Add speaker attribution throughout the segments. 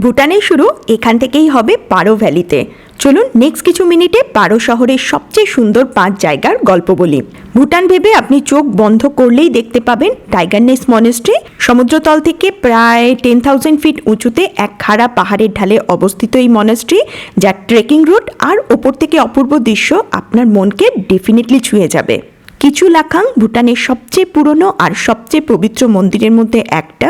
Speaker 1: ভুটানের শুরু এখান থেকেই হবে পারো ভ্যালিতে। চলুন নেক্সট কিছু মিনিটে পারো শহরের সবচেয়ে সুন্দর 5 জায়গার গল্প বলি। ভুটান ভেবে আপনি চোখ বন্ধ করলেই দেখতে পাবেন টাইগার নেস মনেস্ট্রি। সমুদ্রতল থেকে প্রায় 10,000 ফিট উঁচুতে এক খাড়া পাহাড়ের ঢালে অবস্থিত এই মনেস্ট্রি, যার ট্রেকিং রুট আর ওপর থেকে অপূর্ব দৃশ্য আপনার মনকে ডেফিনেটলি ছুঁয়ে যাবে। কিছু লাখাং ভুটানের সবচেয়ে পুরনো আর সবচেয়ে পবিত্র মন্দিরের মধ্যে একটা।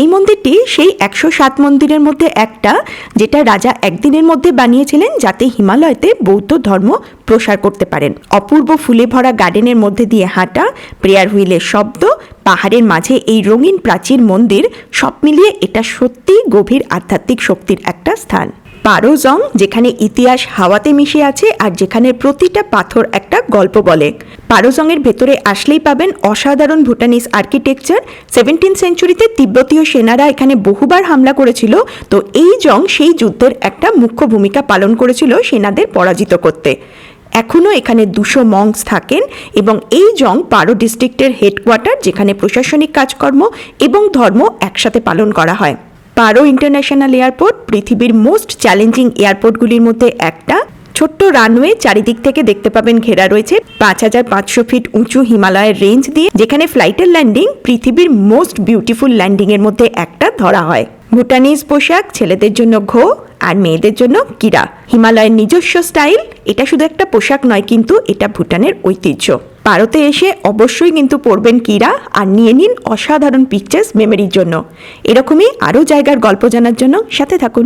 Speaker 1: এই মন্দিরটি সেই 107 মন্দিরের মধ্যে একটা, যেটা রাজা একদিনের মধ্যে বানিয়েছিলেন যাতে হিমালয়তে বৌদ্ধ ধর্ম প্রসার করতে পারেন। অপূর্ব ফুলে ভরা গার্ডেনের মধ্যে দিয়ে হাঁটা, প্রেয়ার হুইলের শব্দ, পাহাড়ের মাঝে এই রঙিন প্রাচীর মন্দির, সব মিলিয়ে এটা সত্যি গভীর আধ্যাত্মিক শক্তির একটা স্থান। পারো জং, যেখানে ইতিহাস হাওয়াতে মিশে আছে আর যেখানে প্রতিটা পাথর একটা গল্প বলে। পারো জংয়ের ভেতরে আসলেই পাবেন অসাধারণ ভুটানিজ আর্কিটেকচার। 17th সেঞ্চুরিতে তিব্বতীয় সেনারা এখানে বহুবার হামলা করেছিল, তো এই জং সেই যুদ্ধের একটা মুখ্য ভূমিকা পালন করেছিল সেনাদের পরাজিত করতে। এখনও এখানে 200 মঙ্কস থাকেন এবং এই জং পারো ডিস্ট্রিক্টের হেডকোয়ার্টার, যেখানে প্রশাসনিক কাজকর্ম এবং ধর্ম একসাথে পালন করা হয়। পারো ইন্টারন্যাশনাল এয়ারপোর্ট পৃথিবীর মোস্ট চ্যালেঞ্জিং এয়ারপোর্টগুলির মধ্যে একটা। ছোট্ট রানওয়ে চারিদিক থেকে দেখতে পাবেন ঘেরা রয়েছে 5,500 ফিট উঁচু হিমালয়ের রেঞ্জ দিয়ে, যেখানে ফ্লাইটের ল্যান্ডিং পৃথিবীর মোস্ট বিউটিফুল ল্যান্ডিংয়ের মধ্যে একটা ধরা হয়। ভুটানিজ পোশাক ছেলেদের জন্য ঘো আর মেয়েদের জন্য কিরা। হিমালয়ের নিজস্ব স্টাইল, এটা শুধু একটা পোশাক নয়, কিন্তু এটা ভুটানের ঐতিহ্য। পারোতে এসে অবশ্যই কিন্তু পরবেন কিরা আর নিয়ে নিন অসাধারণ পিকচার্স মেমোরির জন্য। এরকমই আরও জায়গার গল্প জানার জন্য সাথে থাকুন।